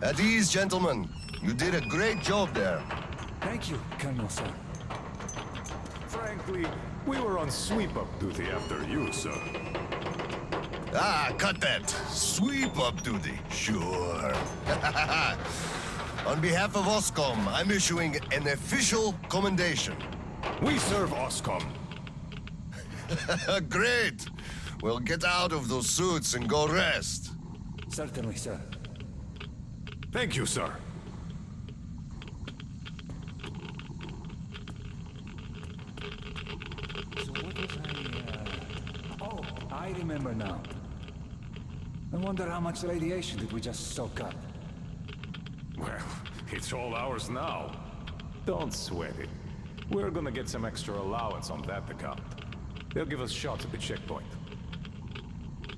At ease, gentlemen. You did a great job there. Thank you, Colonel, sir. Frankly, we were on sweep-up duty after you, sir. Ah, cut that. Sweep-up duty. Sure. On behalf of OSCOM, I'm issuing an official commendation. We serve OSCOM. Great. Well, get out of those suits and go rest. Certainly, sir. Thank you, sir. So what was Oh, I remember now. I wonder how much radiation did we just soak up? Well, it's all ours now. Don't sweat it. We're gonna get some extra allowance on that account. They'll give us shots at the checkpoint.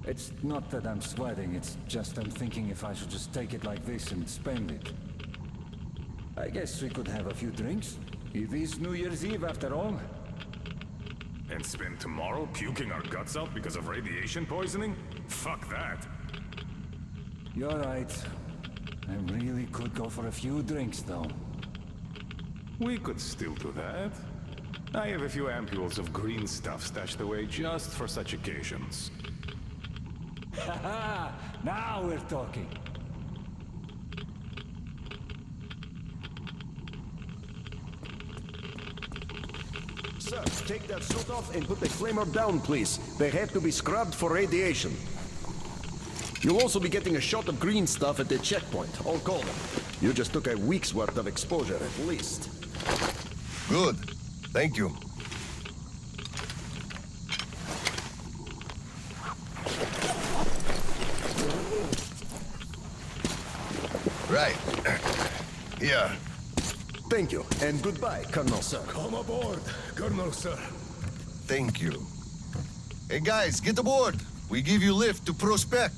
It's not that I'm sweating, it's just I'm thinking if I should just take it like this and spend it. I guess we could have a few drinks. It is New Year's Eve after all. And spend tomorrow puking our guts out because of radiation poisoning? Fuck that. You're right. I really could go for a few drinks, though. We could still do that. I have a few ampules of green stuff stashed away just for such occasions. Haha! Now we're talking. Sir, take that suit off and put the flamer down, please. They have to be scrubbed for radiation. You'll also be getting a shot of green stuff at the checkpoint. All call them. You just took a week's worth of exposure, at least. Good. Thank you. Right. Here. Thank you, and goodbye, Colonel, sir. Come aboard, Colonel, sir. Thank you. Hey guys, get aboard. We give you lift to Prospect.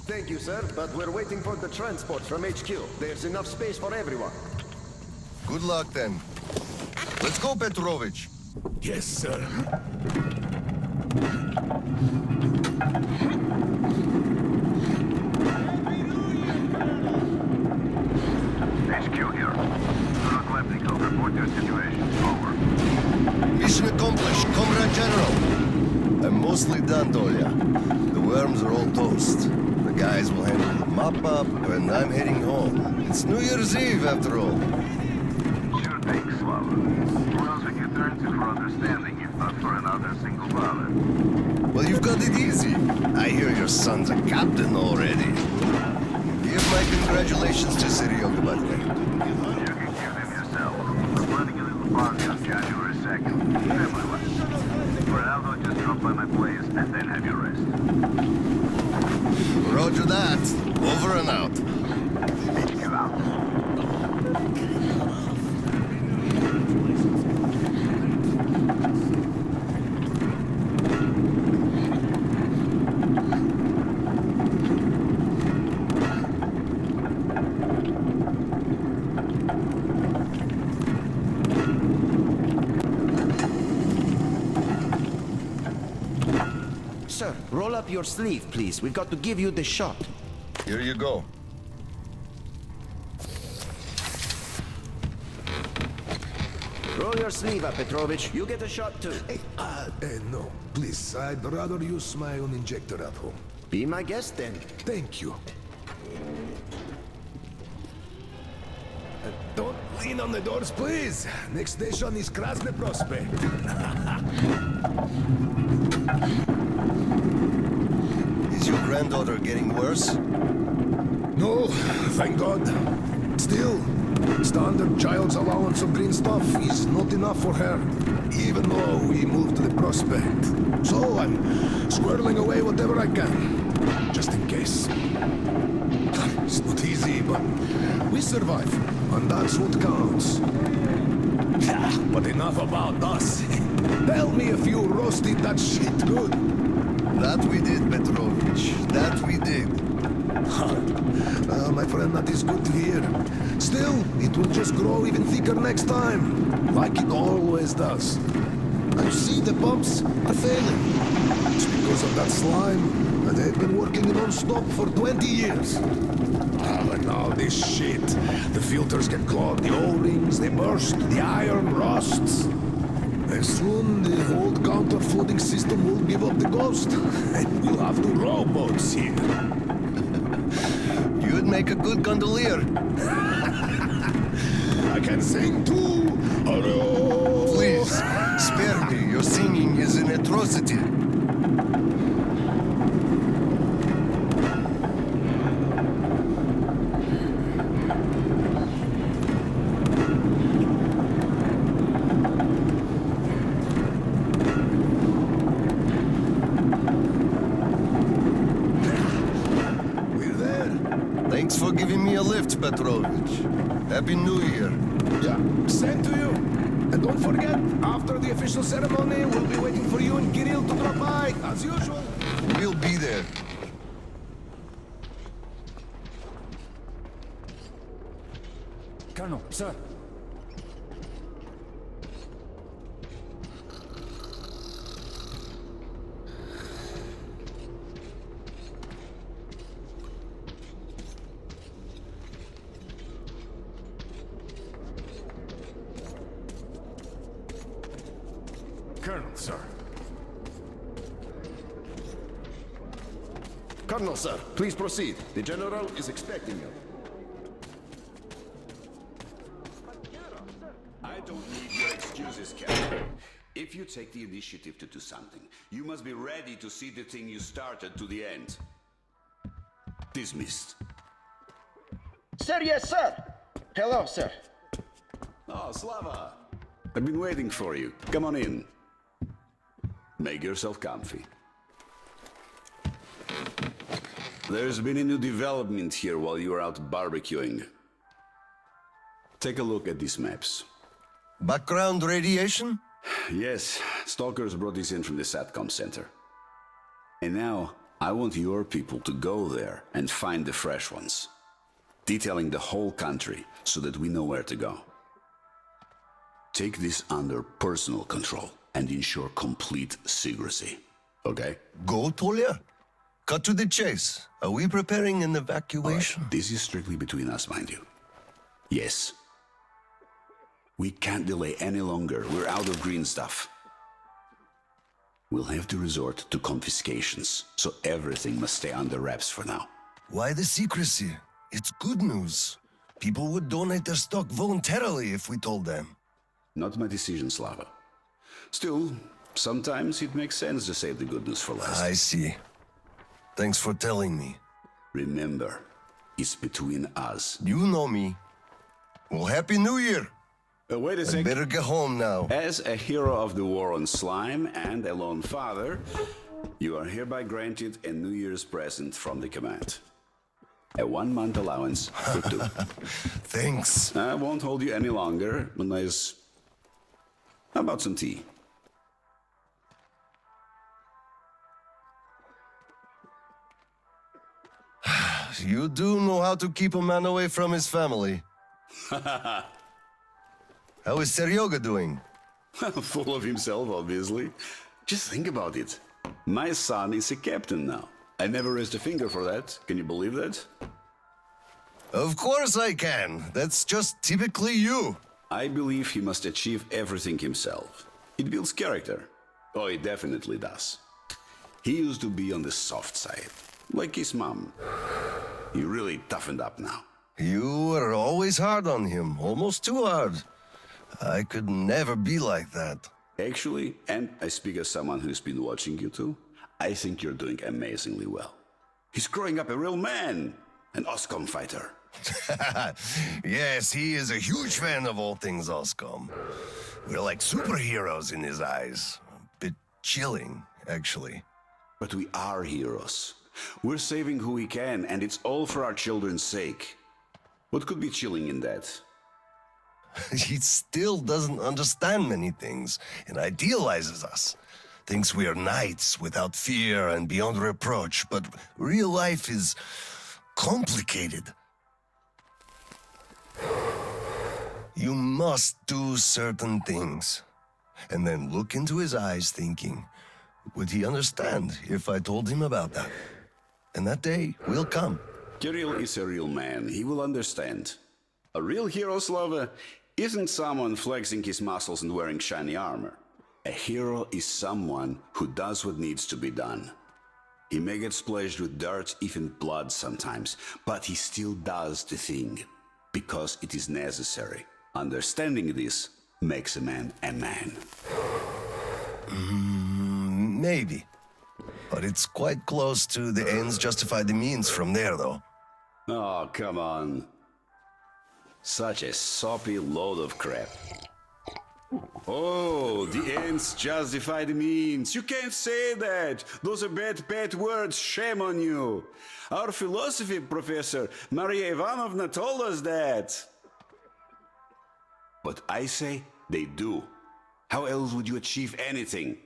Thank you, sir, but we're waiting for the transport from HQ. There's enough space for everyone. Good luck then. Let's go, Petrovich. Yes, sir. HQ here. Colonel Klepnikov, report your situation. Over. Mission accomplished, Comrade General. I'm mostly done, Dolya. The worms are all toast. The guys will handle the mop-up, and I'm heading home. It's New Year's Eve, after all. Sure thing, Slava. Who else we can turn to for understanding, if not for another single ballot? Well, you've got it easy. I hear your son's a captain already. Give my congratulations to Seryoga, by the way. You can give him yourself. We're planning a little party on January 2nd. Family-wise. For Aldo, just drop by my place and then have your rest. Roger that. Over and out. HQ out. Sir, roll up your sleeve, please. We've got to give you the shot. Here you go. Roll your sleeve up, Petrovich. You get a shot, too. Hey, no. Please, I'd rather use my own injector at home. Be my guest, then. Thank you. Don't lean on the doors, please. Next station is Krasny Prospect. Is your granddaughter getting worse? No, thank God. Still, standard child's allowance of green stuff is not enough for her, even though we moved to the Prospect. So I'm squirreling away whatever I can, just in case. It's not easy, but we survive, and that's what counts. But enough about us. Tell me if you roasted that shit good. That we did, Petrovich. That we did. Well, my friend, that is good to hear. Still, it will just grow even thicker next time, like it always does. And you see, the pumps are failing. It's because of that slime, and they've been working non-stop for 20 years. And all this shit. The filters get clogged, the O-rings, they burst, the iron rusts. And soon the old counterflooding system will give up the ghost. And we'll have the rowboats here. You'd make a good gondolier. I can sing too. Hello. Please, spare me. Your singing is an atrocity. Thanks for giving me a lift, Petrovich. Happy New Year. Yeah, same to you. And don't forget, after the official ceremony, we'll be waiting for you and Kirill to drop by, as usual. We'll be there. Colonel, sir. Colonel, sir. Colonel, sir, please proceed. The General is expecting you. I don't need your excuses, Captain. If you take the initiative to do something, you must be ready to see the thing you started to the end. Dismissed. Sir, yes, sir. Hello, sir. Oh, Slava. I've been waiting for you. Come on in. Make yourself comfy. There's been a new development here while you were out barbecuing. Take a look at these maps. Background radiation? Yes, stalkers brought this in from the SATCOM center. And now, I want your people to go there and find the fresh ones. Detailing the whole country so that we know where to go. Take this under personal control and ensure complete secrecy. Okay? Go, Tolia? Cut to the chase. Are we preparing an evacuation? Right. This is strictly between us, mind you. Yes. We can't delay any longer. We're out of green stuff. We'll have to resort to confiscations, so everything must stay under wraps for now. Why the secrecy? It's good news. People would donate their stock voluntarily if we told them. Not my decision, Slava. Still, sometimes it makes sense to save the good news for last. I see. Thanks for telling me. Remember, it's between us. You know me. Well, Happy New Year! Wait a I sec. better get home now. As a hero of the war on slime and a lone father, you are hereby granted a New Year's present from the command. A 1-month allowance for 2. Thanks. I won't hold you any longer, unless... How about some tea? You do know how to keep a man away from his family. How is Seryoga doing? Full of himself, obviously. Just think about it. My son is a captain now. I never raised a finger for that. Can you believe that? Of course I can. That's just typically you. I believe he must achieve everything himself. It builds character. Oh, it definitely does. He used to be on the soft side, like his mom. He really toughened up now. You were always hard on him, almost too hard. I could never be like that. Actually, and I speak as someone who's been watching you two, I think you're doing amazingly well. He's growing up a real man, an OSCOM fighter. Yes, he is a huge fan of all things Oscom. We're like superheroes in his eyes. A bit chilling, actually. But we are heroes. We're saving who we can, and it's all for our children's sake. What could be chilling in that? He still doesn't understand many things and idealizes us. Thinks we are knights without fear and beyond reproach, but real life is complicated. You must do certain things, and then look into his eyes thinking, would he understand if I told him about that? And that day will come. Kirill is a real man. He will understand. A real hero, Slava, isn't someone flexing his muscles and wearing shiny armor. A hero is someone who does what needs to be done. He may get splashed with dirt, even blood sometimes, but he still does the thing, because it is necessary. Understanding this makes a man a man. Maybe. But it's quite close to the ends justify the means from there, though. Oh, come on. Such a soppy load of crap. Oh, the ends justify the means. You can't say that. Those are bad words. Shame on you. Our philosophy professor, Maria Ivanovna, told us that. But I say they do. How else would you achieve anything?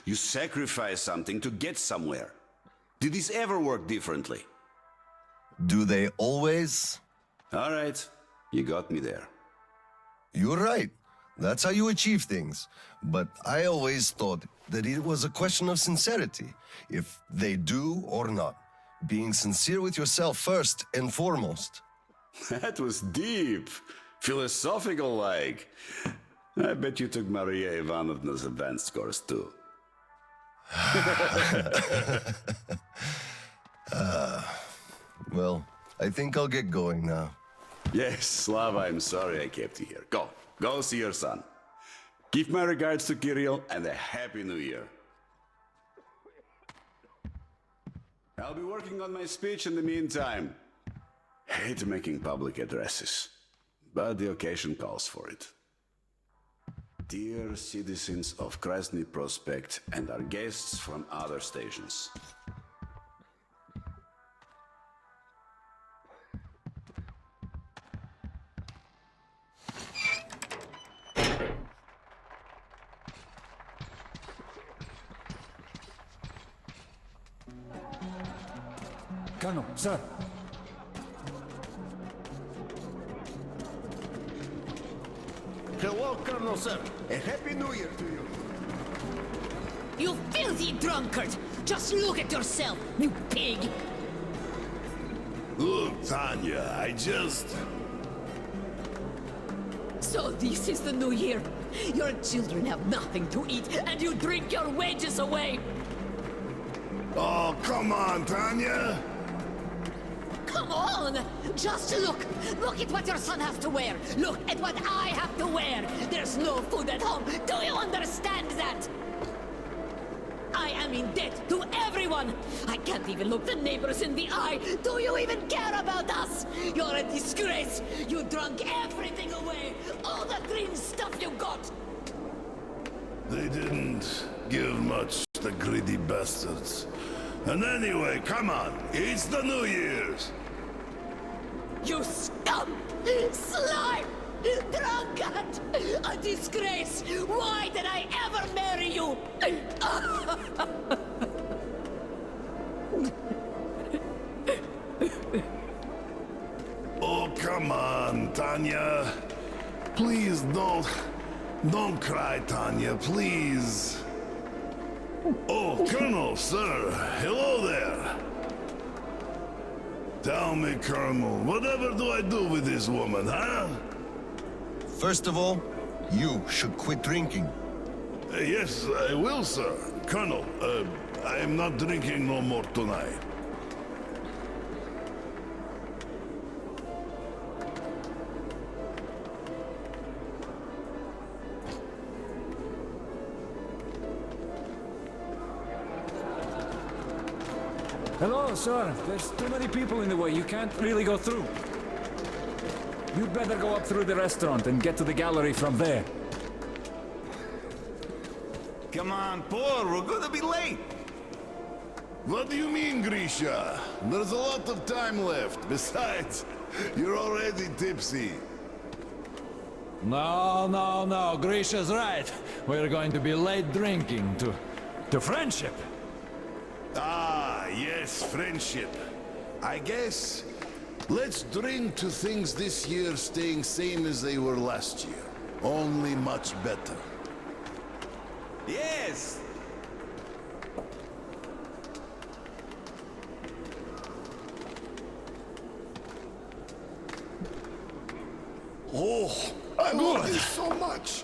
You sacrifice something to get somewhere. Did this ever work differently? Do they always? All right, you got me there. You're right. That's how you achieve things. But I always thought that it was a question of sincerity, if they do or not. Being sincere with yourself first and foremost. That was deep. Philosophical-like. I bet you took Maria Ivanovna's advanced course too. Well, I think I'll get going now. Yes, Slava, I'm sorry I kept you here. Go see your son. Give my regards to Kirill and a Happy New Year. I'll be working on my speech in the meantime. Hate making public addresses, but the occasion calls for it. Dear citizens of Krasny Prospect and our guests from other stations. Colonel, sir. Hello, Colonel, sir. A Happy New Year to you. You filthy drunkard! Just look at yourself, you pig! Look, Tanya, I just... So this is the new year. Your children have nothing to eat, and you drink your wages away! Oh, come on, Tanya! Come on! Just look! Look at what your son has to wear! Look at what I have to wear! There's no food at home! Do you understand that? I am in debt to everyone! I can't even look the neighbors in the eye! Do you even care about us? You're a disgrace! You drunk everything away! All the green stuff you got! They didn't give much, the greedy bastards. And anyway, come on, it's the New Year's! You scum! Slime! Drunkard! A disgrace! Why did I ever marry you? Oh, come on, Tanya. Please don't cry, Tanya, please. Oh, Colonel, sir, hello there. Tell me, Colonel, whatever do I do with this woman, huh? First of all, you should quit drinking. Yes, I will, sir. Colonel, I am not drinking no more tonight. Hello, sir. There's too many people in the way. You can't really go through. You'd better go up through the restaurant and get to the gallery from there. Come on, Paul, we're gonna be late. What do you mean, Grisha? There's a lot of time left. Besides, you're already tipsy. No, Grisha's right. We're going to be late drinking to friendship. Ah, yes, friendship. I guess let's drink to things this year staying same as they were last year. Only much better. Yes! so much.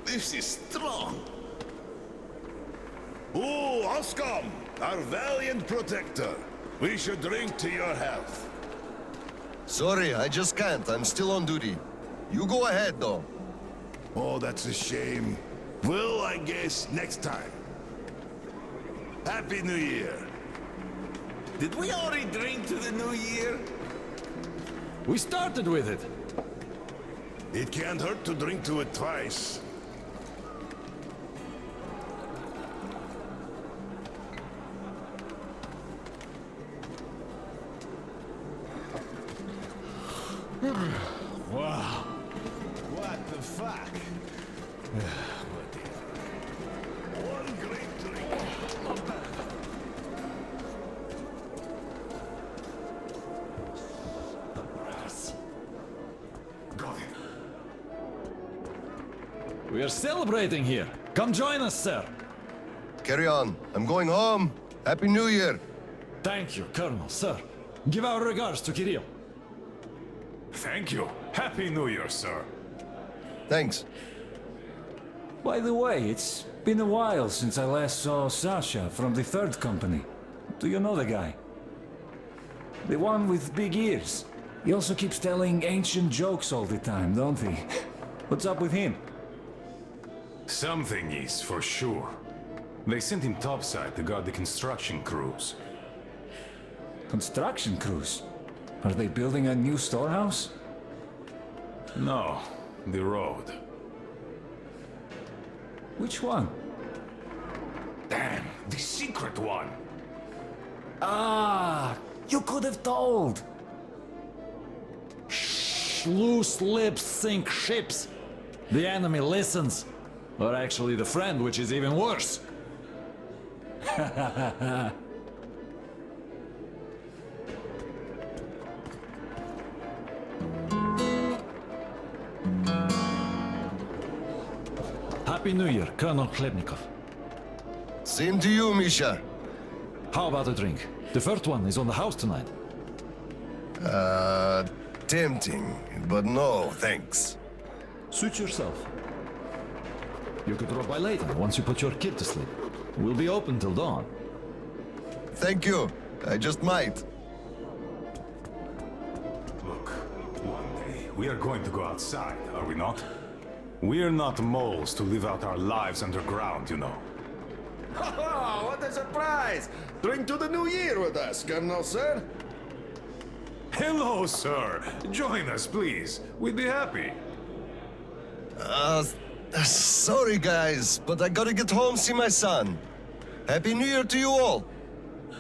This is strong. Oh, Oscom, our valiant protector. We should drink to your health. Sorry, I just can't. I'm still on duty. You go ahead, though. Oh, that's a shame. Well, I guess next time. Happy New Year. Did we already drink to the New Year? We started with it. It can't hurt to drink to it twice. Wow. What the fuck? One great drink. Not bad. Got it. We are celebrating here. Come join us, sir. Carry on. I'm going home. Happy New Year. Thank you, Colonel, sir. Give our regards to Kirill. Thank you. Happy New Year, sir. Thanks. By the way, it's been a while since I last saw Sasha from the 3rd Company. Do you know the guy? The one with big ears. He also keeps telling ancient jokes all the time, don't he? What's up with him? Something is, for sure. They sent him topside to guard the construction crews. Construction crews? Are they building a new storehouse? No, the road. Which one? Damn, the secret one! Ah, you could have told. Shh, loose lips sink ships. The enemy listens. Or actually the friend, which is even worse. Happy New Year, Colonel Khlebnikov. Same to you, Misha. How about a drink? The first one is on the house tonight. Tempting, but no, thanks. Suit yourself. You could drop by later, once you put your kid to sleep. We'll be open till dawn. Thank you. I just might. Look, one day we are going to go outside, are we not? We're not moles to live out our lives underground, you know. Oh, what a surprise! Drink to the new year with us, Colonel, sir. Hello, sir. Join us, please. We'd be happy. Sorry, guys, but I gotta get home, see my son. Happy New Year to you all.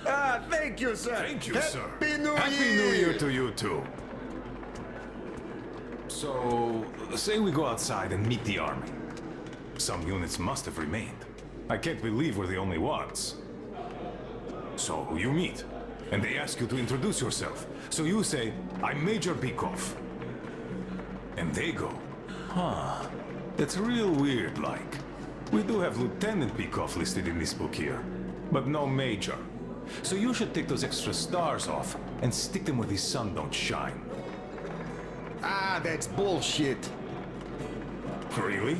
Ah, thank you, sir. Thank you, sir. Happy New Year! Happy New Year to you, too. So, say we go outside and meet the army. Some units must have remained. I can't believe we're the only ones. So, you meet, and they ask you to introduce yourself. So you say, I'm Major Bikov. And they go, huh, that's real weird, like. We do have Lieutenant Bikov listed in this book here, but no Major. So you should take those extra stars off and stick them where the sun don't shine. Ah, that's bullshit. Really?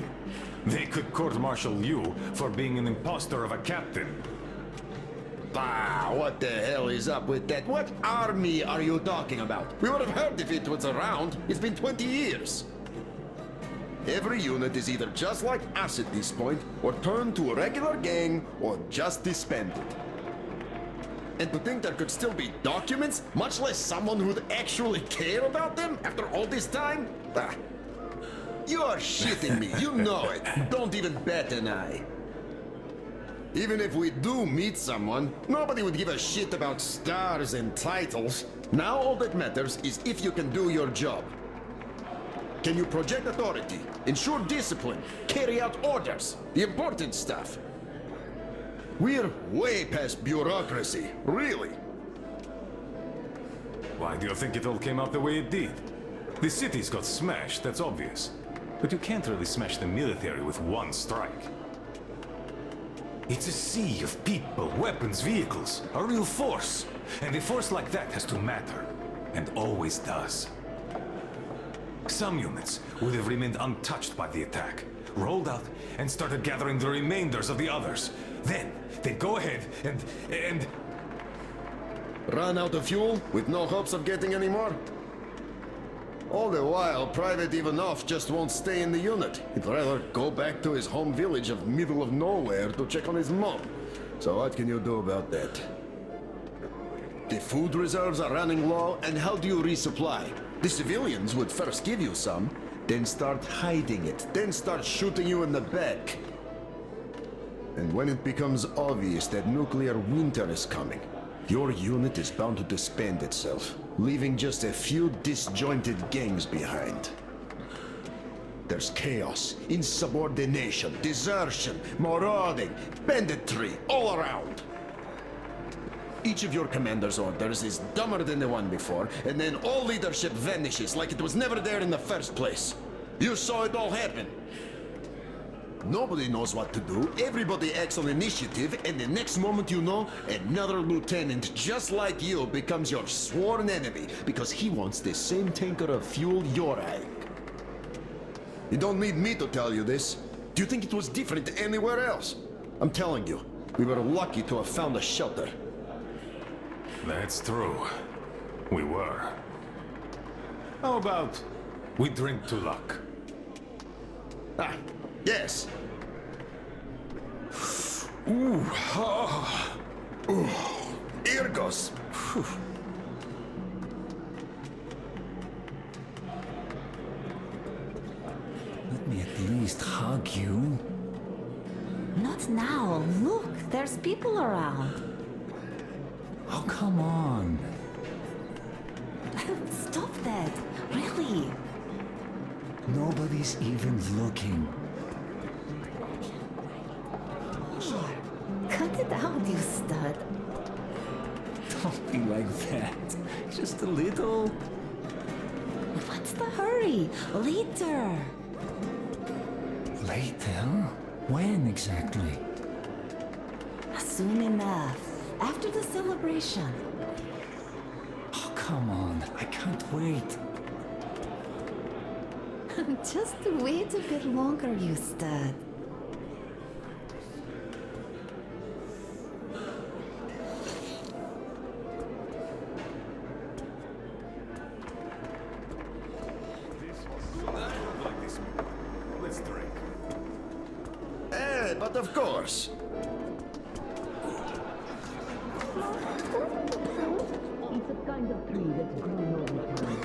They could court-martial you for being an imposter of a captain. Bah, what the hell is up with that? What army are you talking about? We would have heard if it was around. It's been 20 years. Every unit is either just like us at this point, or turned to a regular gang, or just disbanded. And to think there could still be documents, much less someone who'd actually care about them after all this time? Ah. You're shitting me, you know it. Don't even bat an eye. Even if we do meet someone, nobody would give a shit about stars and titles. Now all that matters is if you can do your job. Can you project authority, ensure discipline, carry out orders, the important stuff? We're way past bureaucracy, really. Why do you think it all came out the way it did? The cities got smashed, that's obvious. But you can't really smash the military with one strike. It's a sea of people, weapons, vehicles, a real force. And a force like that has to matter, and always does. Some units would have remained untouched by the attack, rolled out, and started gathering the remainders of the others. Then, they'd go ahead and... Run out of fuel with no hopes of getting any more? All the while, Private Ivanov just won't stay in the unit. He'd rather go back to his home village of middle of nowhere to check on his mom. So what can you do about that? The food reserves are running low, and how do you resupply? The civilians would first give you some, then start hiding it, then start shooting you in the back. And when it becomes obvious that nuclear winter is coming, your unit is bound to disband itself, leaving just a few disjointed gangs behind. There's chaos, insubordination, desertion, marauding, banditry, all around. Each of your commander's orders is dumber than the one before, and then all leadership vanishes like it was never there in the first place. You saw it all happen. Nobody knows what to do, everybody acts on initiative, and the next moment you know, another lieutenant just like you becomes your sworn enemy because he wants the same tanker of fuel you're eyeing. You don't need me to tell you this. Do you think it was different anywhere else? I'm telling you, we were lucky to have found a shelter. That's true. We were. How about we drink to luck? Ah, yes. Ooh, ah. Ooh. Here goes. Phew. Let me at least hug you. Not now. Look, there's people around. Oh, come on. Stop that. Really. Nobody's even looking. Cut it out, you stud. Don't be like that. Just a little. What's the hurry? Later. Later? When exactly? Soon enough. After the celebration. Oh, come on. I can't wait. Just wait a bit longer, you stud. Let's drink. But of course. It's a kind of tree that's grown over time.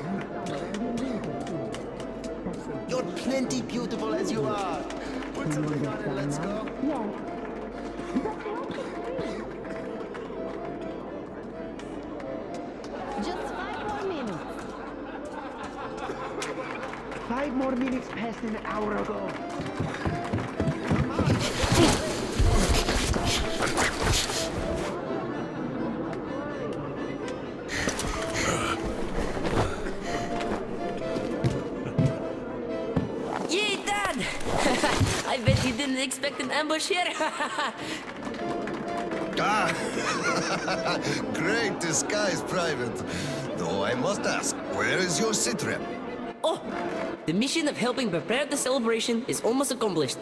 You're plenty beautiful as you are. Put something on and let's go. Yes. Just 5 more minutes. 5 more minutes passed an hour ago. Yay, Dad! I bet you didn't expect an ambush here. Great disguise, Private. Though I must ask, where is your sitrep? Oh, the mission of helping prepare the celebration is almost accomplished.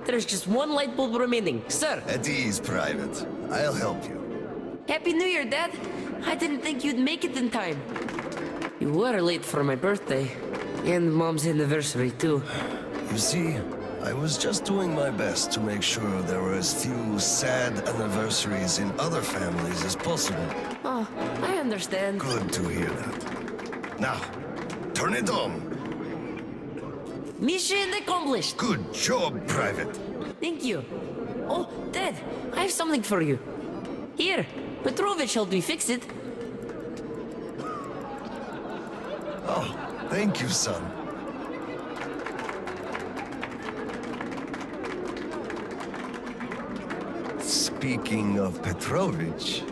There's just one light bulb remaining, sir. At ease, Private. I'll help you. Happy New Year, Dad. I didn't think you'd make it in time. You were late for my birthday. And Mom's anniversary, too. You see, I was just doing my best to make sure there were as few sad anniversaries in other families as possible. Oh, I understand. Good to hear that. Now, turn it on. Mission accomplished. Good job, Private. Thank you. Oh, Dad, I have something for you. Here, Petrovich helped me fix it. Oh, thank you, son. Speaking of Petrovich,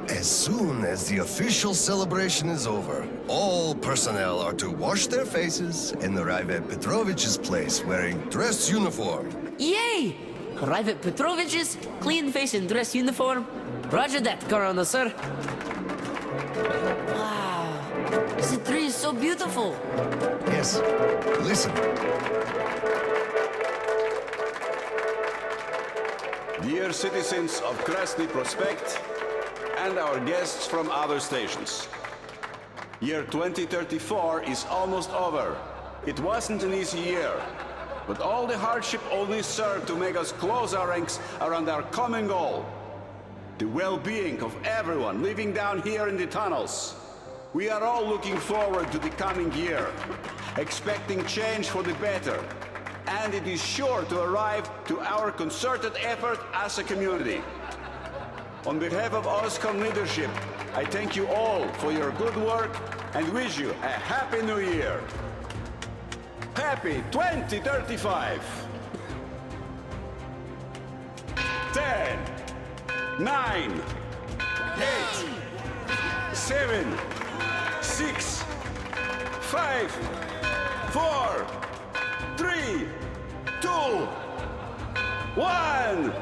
as soon as the official celebration is over, all personnel are to wash their faces and arrive at Petrovich's place wearing dress uniform. Yay! Private Petrovich's clean face and dress uniform. Roger that, Colonel, sir. Wow, this tree is so beautiful. Yes. Listen. Dear citizens of Krasny Prospect and our guests from other stations. Year 2034 is almost over. It wasn't an easy year, but all the hardship only served to make us close our ranks around our common goal. The well-being of everyone living down here in the tunnels. We are all looking forward to the coming year, expecting change for the better, and it is sure to arrive to our concerted effort as a community. On behalf of OSCOM leadership, I thank you all for your good work and wish you a Happy New Year. Happy 2035! 10, 9, 8, 7, 6, 5, 4, 3, 2, 1!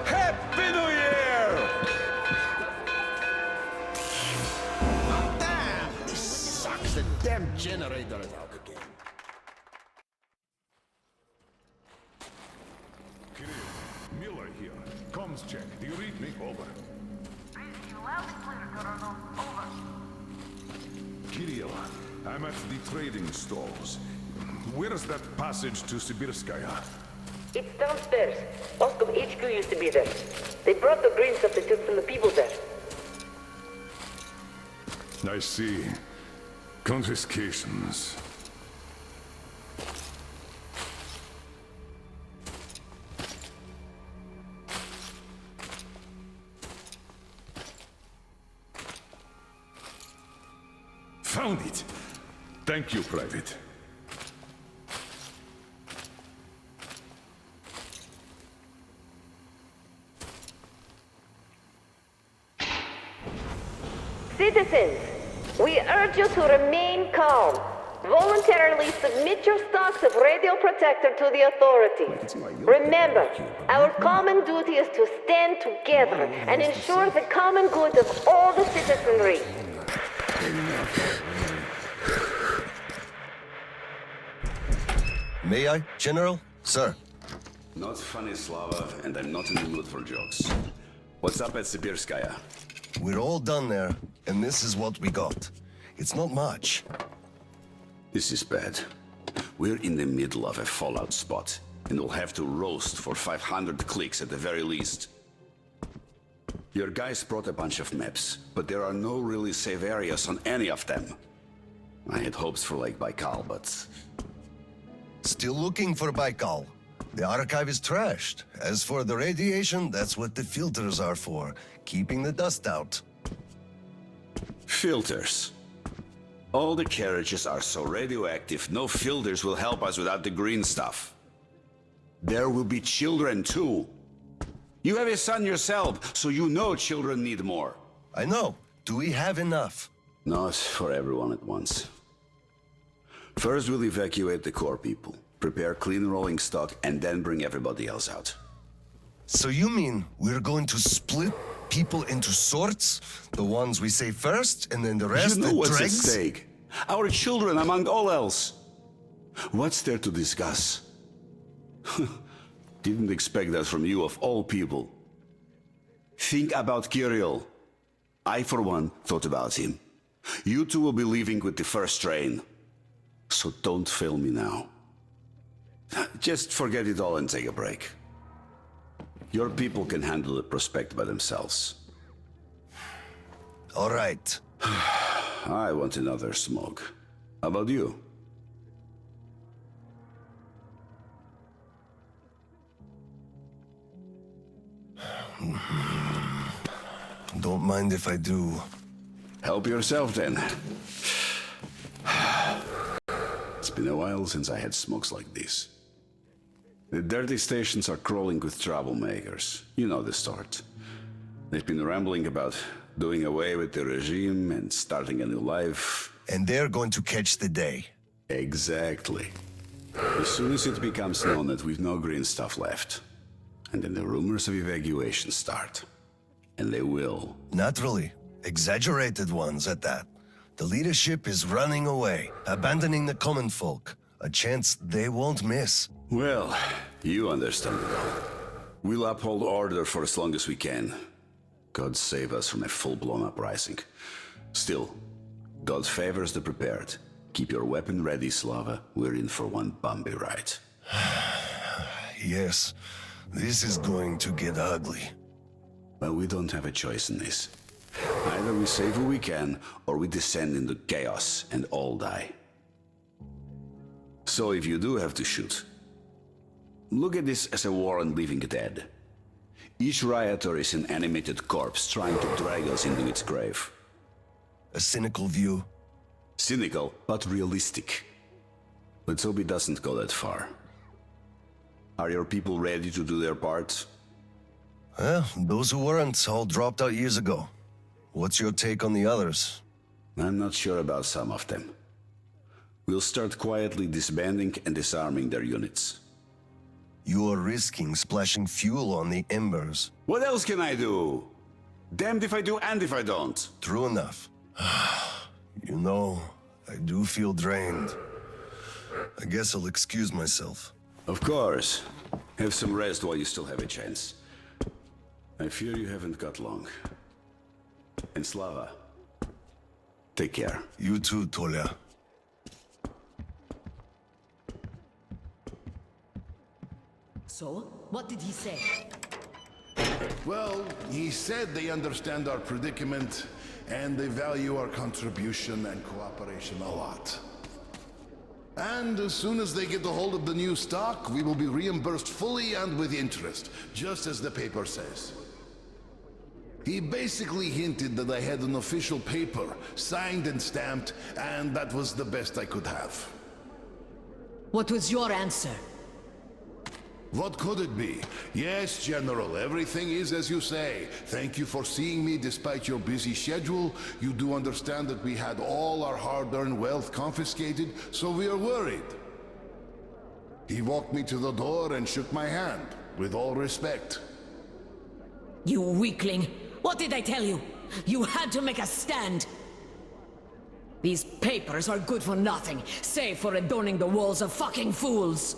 Happy New Year! Damn! This sucks. The damn generator is out again. Miller here. Comms check. Do you read me? Over. Loud and clear, Colonel. Over. Kirill, I'm at the trading stalls. Where's that passage to Sibirskaya? It's downstairs. Oscom HQ used to be there. They brought the green stuff they took from the people there. I see. Confiscations. Found it! Thank you, Private. Citizens, we urge you to remain calm. Voluntarily submit your stocks of radio protector to the authorities. Remember, our common duty is to stand together and ensure the common good of all the citizenry. May I, General? Sir. Not funny, Slava, and I'm not in the mood for jokes. What's up at Sibirskaya? We're all done there, and this is what we got. It's not much. This is bad. We're in the middle of a fallout spot, and we'll have to roast for 500 clicks at the very least. Your guys brought a bunch of maps, but there are no really safe areas on any of them. I had hopes for Lake Baikal, but... Still looking for Baikal. The archive is trashed. As for the radiation, that's what the filters are for, keeping the dust out. Filters. All the carriages are so radioactive, no filters will help us without the green stuff. There will be children too. You have a son yourself, so you know children need more. I know. Do we have enough? Not for everyone at once. First we'll evacuate the core people, prepare clean rolling stock, and then bring everybody else out. So you mean we're going to split people into sorts? The ones we save first, and then the rest You know the what's dregs? at stake. Our children among all else. What's there to discuss? Didn't expect that from you of all people. Think about Kirill. I, for one, thought about him. You two will be leaving with the first train. So don't fail me now. Just forget it all and take a break. Your people can handle the prospect by themselves. All right. I want another smoke. How about you? Don't mind if I do. Help yourself then. It's been a while since I had smokes like this. The dirty stations are crawling with troublemakers. You know the sort. They've been rambling about doing away with the regime and starting a new life. And they're going to catch the day. Exactly. As soon as it becomes known that we've no green stuff left, And then the rumors of evacuation start. And they will. Naturally. Exaggerated ones at that. The leadership is running away, abandoning the common folk. A chance they won't miss. Well, you understand it all. We'll uphold order for as long as we can. God save us from a full-blown uprising. Still, God favors the prepared. Keep your weapon ready, Slava. We're in for one bumpy ride. Yes, this is going to get ugly. But we don't have a choice in this. Either we save who we can, or we descend into chaos and all die. So if you do have to shoot, look at this as a war on living dead. Each rioter is an animated corpse trying to drag us into its grave. A cynical view. Cynical, but realistic. Let's hope it doesn't go that far. Are your people ready to do their part? Well, those who weren't all dropped out years ago. What's your take on the others? I'm not sure about some of them. We'll start quietly disbanding and disarming their units. You are risking splashing fuel on the embers. What else can I do? Damned if I do and if I don't. True enough. You know, I do feel drained. I guess I'll excuse myself. Of course. Have some rest while you still have a chance. I fear you haven't got long. And Slava, take care. You too, Tolia. So, what did he say? Well, he said they understand our predicament and they value our contribution and cooperation a lot. And as soon as they get a hold of the new stock, we will be reimbursed fully and with interest, just as the paper says. He basically hinted that I had an official paper, signed and stamped, and that was the best I could have. What was your answer? What could it be? Yes, General, everything is as you say. Thank you for seeing me despite your busy schedule. You do understand that we had all our hard-earned wealth confiscated, so we are worried. He walked me to the door and shook my hand, with all respect. You weakling! What did I tell you? You had to make a stand! These papers are good for nothing, save for adorning the walls of fucking fools!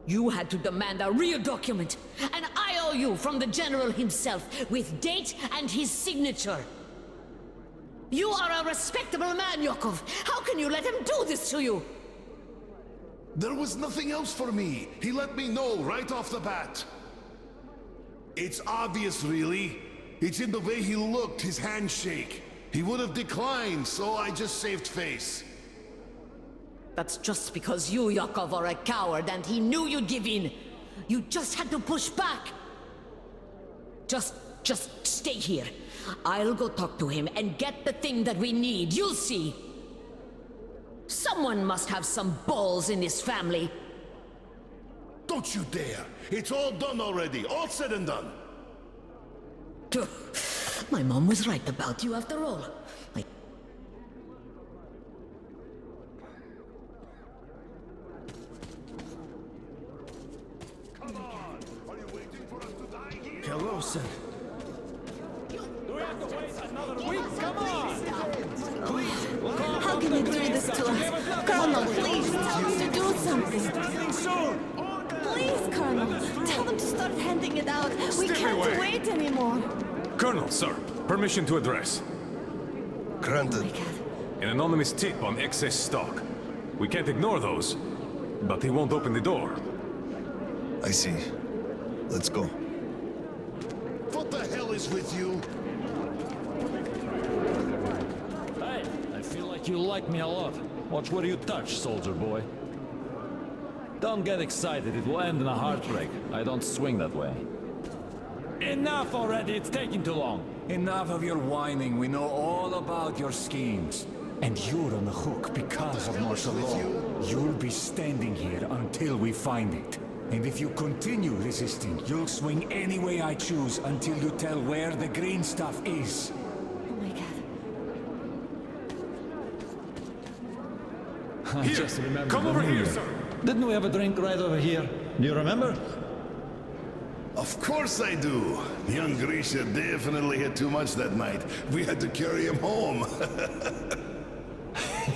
You had to demand a real document, an IOU from the General himself, with date and his signature. You are a respectable man, Yakov. How can you let him do this to you? There was nothing else for me. He let me know right off the bat. It's obvious, really. It's in the way he looked, his handshake. He would have declined, so I just saved face. That's just because you, Yakov, are a coward and he knew you'd give in. You just had to push back. Just stay here. I'll go talk to him and get the thing that we need. You'll see. Someone must have some balls in this family. Don't you dare! It's all done already, all said and done. My mom was right about you after all. Hello, sir. Do we have to wait another week? Come on! How can you do this to us? Colonel, please, tell them to do something. Please, Colonel, tell them to start handing it out. We can't wait anymore. Colonel, sir, permission to address. Granted. An anonymous tip on excess stock. We can't ignore those, but he won't open the door. I see. Let's go. What the hell is with you? Hey, I feel like you like me a lot. Watch where you touch, soldier boy. Don't get excited, it will end in a heartbreak. I don't swing that way. Enough already, it's taking too long. Enough of your whining, we know all about your schemes. And you're on the hook because of martial law. You'll be standing here until we find it. And if you continue resisting, you'll swing any way I choose until you tell where the green stuff is. Oh my god. I just remember. Come over here, sir. Didn't we have a drink right over here? Do you remember? Of course I do. Young Grisha definitely had too much that night. We had to carry him home.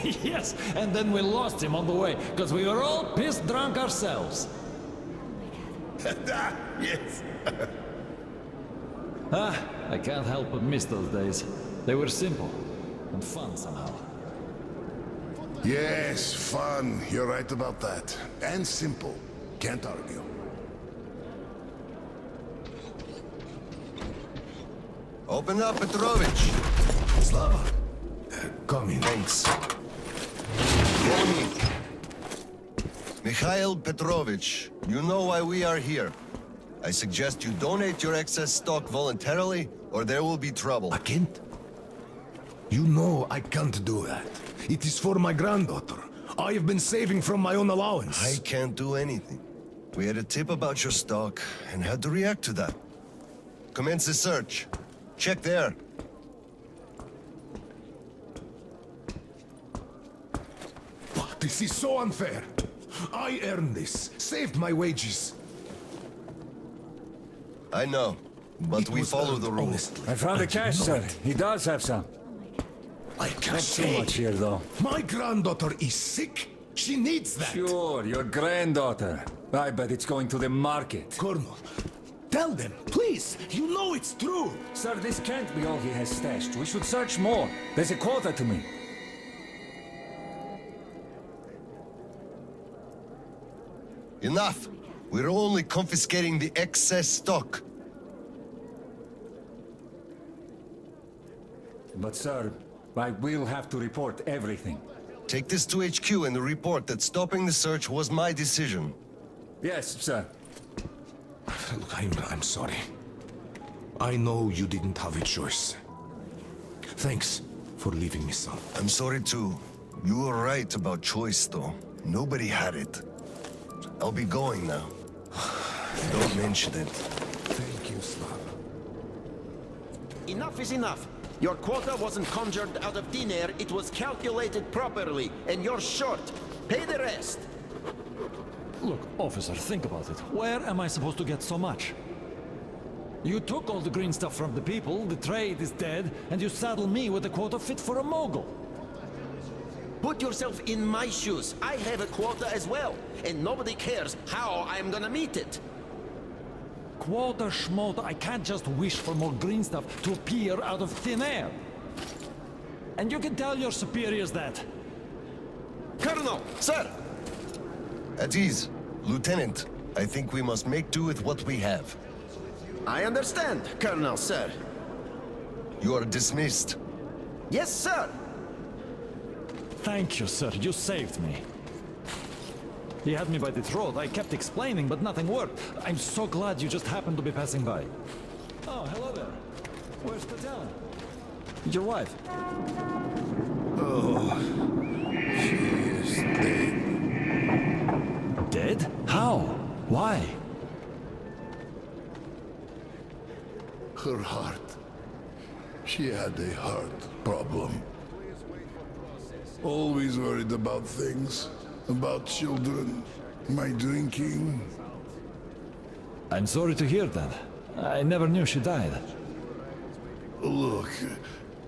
Yes, and then we lost him on the way, because we were all pissed drunk ourselves. Yes. I can't help but miss those days. They were simple and fun somehow. Yes, fun. You're right about that. And simple. Can't argue. Open up, Petrovich. Slava, come in. Thanks. Follow me. Mikhail Petrovich, you know why we are here. I suggest you donate your excess stock voluntarily, or there will be trouble. I can't. You know I can't do that. It is for my granddaughter. I have been saving from my own allowance. I can't do anything. We had a tip about your stock and had to react to that. Commence the search. Check there. This is so unfair. I earned this, saved my wages. I know, but we follow the rules. I found the cash, sir. He does have some. I can't Not too much here, though. My granddaughter is sick. She needs that. Sure, your granddaughter. I bet it's going to the market. Colonel, tell them, please. You know it's true. Sir, this can't be all he has stashed. We should search more. There's a quota to me. Enough! We're only confiscating the excess stock. But, sir, I will have to report everything. Take this to HQ and report that stopping the search was my decision. Yes, sir. Look, I'm sorry. I know you didn't have a choice. Thanks for leaving me some. I'm sorry too. You were right about choice, though. Nobody had it. I'll be going now. Don't mention it. Thank you, Slav. Enough is enough. Your quota wasn't conjured out of thin air, it was calculated properly, and you're short. Pay the rest. Look, officer, think about it. Where am I supposed to get so much? You took all the green stuff from the people, the trade is dead, and you saddle me with a quota fit for a mogul. Put yourself in my shoes. I have a quota as well, and nobody cares how I'm gonna meet it. Quota schmota, I can't just wish for more green stuff to appear out of thin air. And you can tell your superiors that. Colonel, sir! At ease. Lieutenant, I think we must make do with what we have. I understand, Colonel, sir. You are dismissed. Yes, sir! Thank you, sir. You saved me. He had me by the throat. I kept explaining, but nothing worked. I'm so glad you just happened to be passing by. Oh, hello there. Where's Tatiana? Your wife? Oh, she is dead. Dead? How? Why? Her heart. She had a heart problem. Always worried about things. About children. My drinking. I'm sorry to hear that. I never knew she died. Look,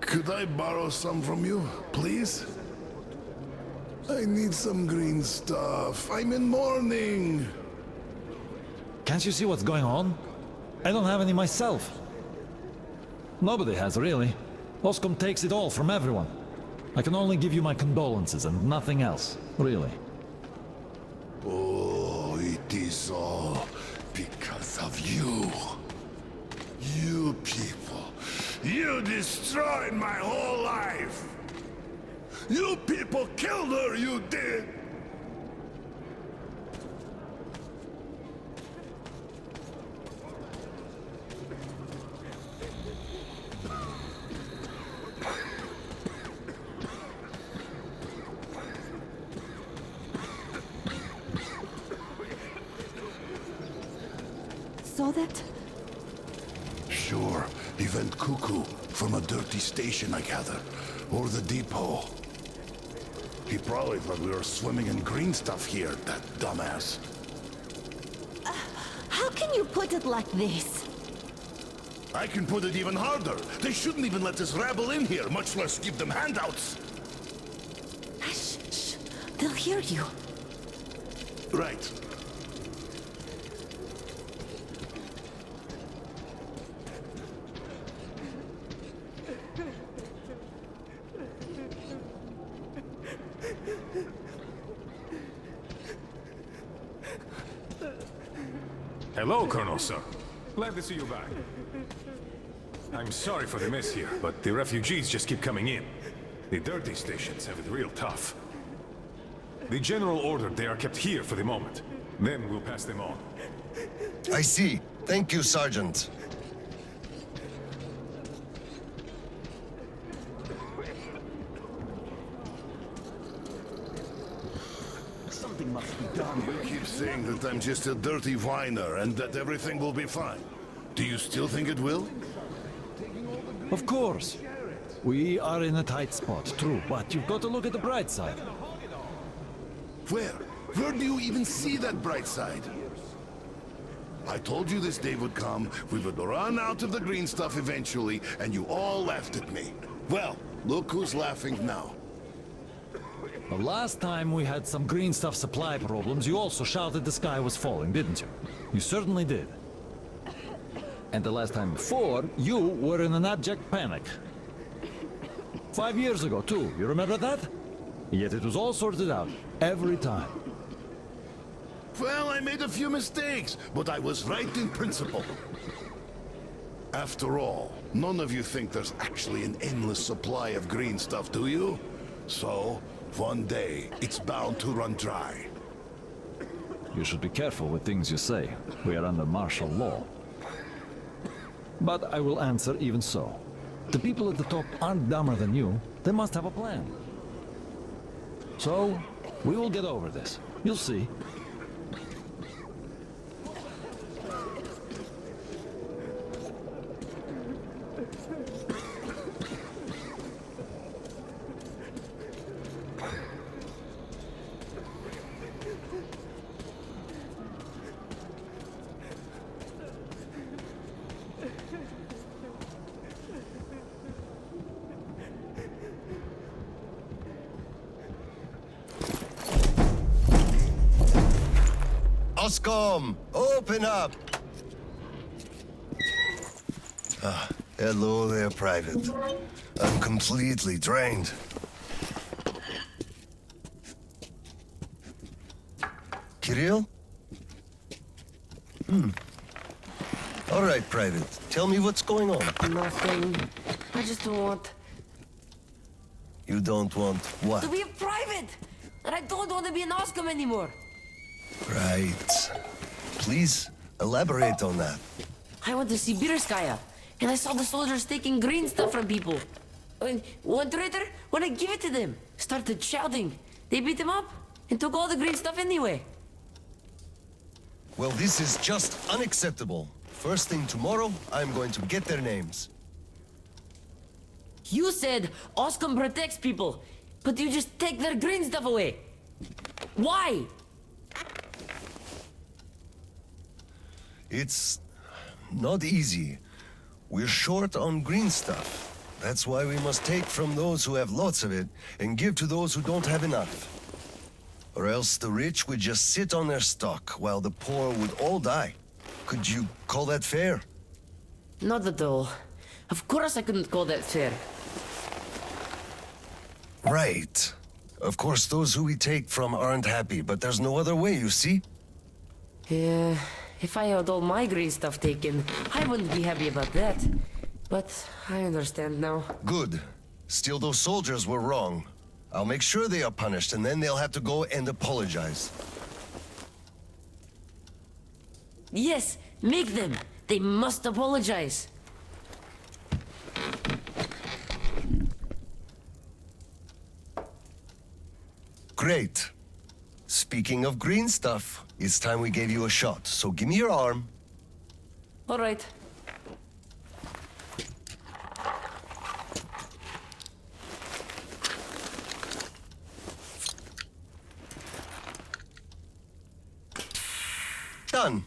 could I borrow some from you, please? I need some green stuff. I'm in mourning. Can't you see what's going on? I don't have any myself. Nobody has, really. Oscom takes it all from everyone. I can only give you my condolences and nothing else, really. Oh, it is all because of you. You people. You destroyed my whole life. You people killed her, you did. Saw that? Sure, he went cuckoo from a dirty station, I gather. Or the depot. He probably thought we were swimming in green stuff here, that dumbass. How can can you put it like this? I can put it even harder. They shouldn't even let this rabble in here, much less give them handouts. Shh, shh. They'll hear you. Right. Hello, Colonel, sir. Glad to see you back. I'm sorry for the mess here, but the refugees just keep coming in. The dirty stations have it real tough. The general ordered they are kept here for the moment. Then we'll pass them on. I see. Thank you, Sergeant. Something must be done. You keep saying that I'm just a dirty whiner and that everything will be fine. Do you still think it will? Of course. We are in a tight spot, true, but you've got to look at the bright side. Where? Where do you even see that bright side? I told you this day would come, we would run out of the green stuff eventually, and you all laughed at me. Well, look who's laughing now. The last time we had some green stuff supply problems, you also shouted the sky was falling, didn't you? You certainly did. And the last time before, you were in an abject panic. 5 years ago, too. You remember that? Yet it was all sorted out, every time. Well, I made a few mistakes, but I was right in principle. After all, none of you think there's actually an endless supply of green stuff, do you? So, one day, it's bound to run dry. You should be careful with things you say. We are under martial law. But I will answer even so. The people at the top aren't dumber than you. They must have a plan. So, we will get over this. You'll see. Oscom, open up! Hello there, Private. I'm completely drained. Kirill? All right, Private. Tell me what's going on. Nothing. I just want You don't want what? to be a private! And I don't want to be an Oscom anymore! Right. Please, elaborate on that. I went to Sibirskaya, and I saw the soldiers taking green stuff from people. And one traitor, when I give it to them, started shouting. They beat him up and took all the green stuff anyway. Well, this is just unacceptable. First thing tomorrow, I'm going to get their names. You said Oscom protects people, but you just take their green stuff away. Why? It's not easy. We're short on green stuff. That's why we must take from those who have lots of it and give to those who don't have enough. Or else the rich would just sit on their stock while the poor would all die. Could you call that fair? Not at all. Of course I couldn't call that fair. Right. Of course, those who we take from aren't happy, but there's no other way, you see? Yeah, if I had all my green stuff taken, I wouldn't be happy about that. But I understand now. Good. Still, those soldiers were wrong. I'll make sure they are punished, and then they'll have to go and apologize. Yes, make them. They must apologize. Great. Speaking of green stuff, it's time we gave you a shot, so give me your arm. All right. Done.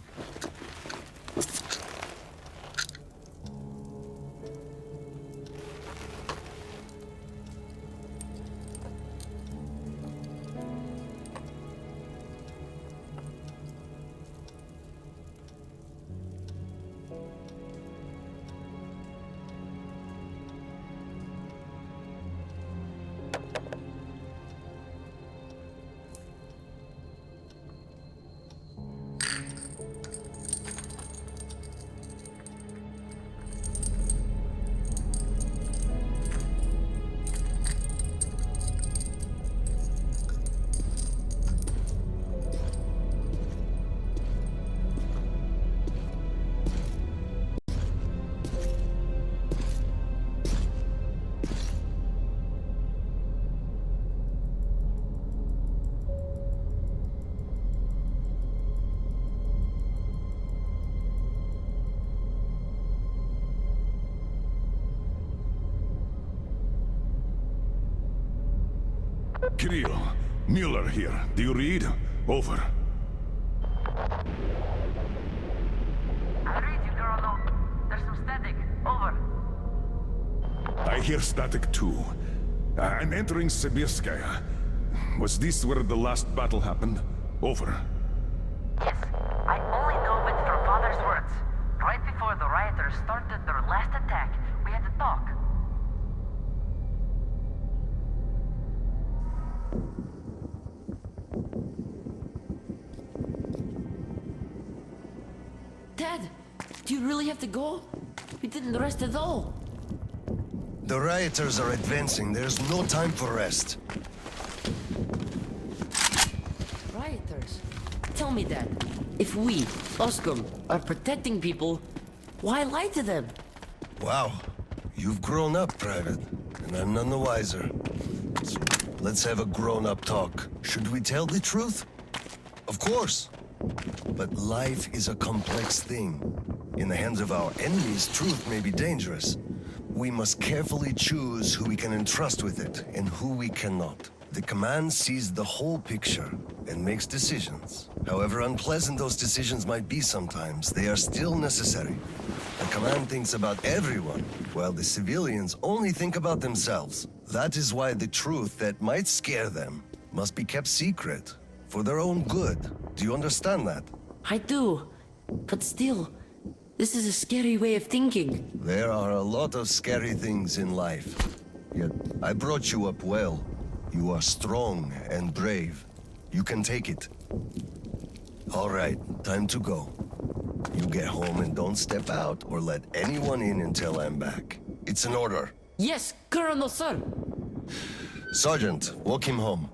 Kirill, Mueller here. Do you read? Over. I read you, Colonel. There's some static. Over. I hear static too. I'm entering Sibirskaya. Was this where the last battle happened? Over. Yes, I only know it from Father's words. Right before the rioters started their last attack, we had to talk. Dad, do you really have to go? We didn't rest at all. The rioters are advancing. There's no time for rest. Rioters? Tell me, Dad. If we, Oscom, are protecting people, why lie to them? Wow. You've grown up, Private. And I'm none the wiser. So let's have a grown-up talk. Should we tell the truth? Of course. But life is a complex thing. In the hands of our enemies, truth may be dangerous. We must carefully choose who we can entrust with it and who we cannot. The command sees the whole picture and makes decisions. However unpleasant those decisions might be sometimes, they are still necessary. The command thinks about everyone, while the civilians only think about themselves. That is why the truth that might scare them must be kept secret, for their own good. Do you understand that? I do. But still, this is a scary way of thinking. There are a lot of scary things in life. Yet, I brought you up well. You are strong and brave. You can take it. All right, time to go. You get home and don't step out or let anyone in until I'm back. It's an order. Yes, Colonel, sir. Sergeant, walk him home.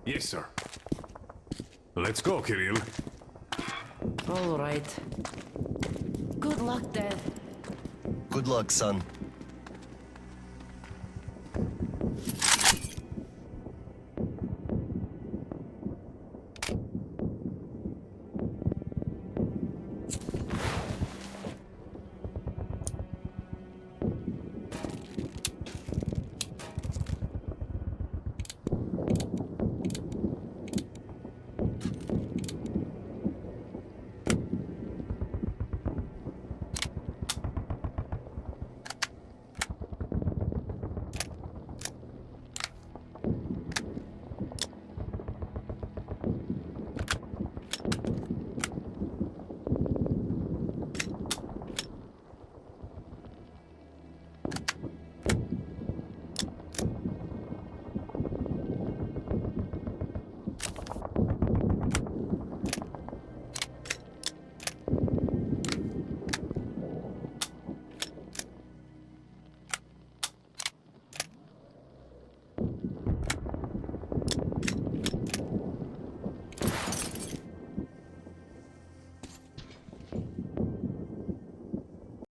Yes, sir. Let's go, Kirill. All right. Good luck, Dad. Good luck, son.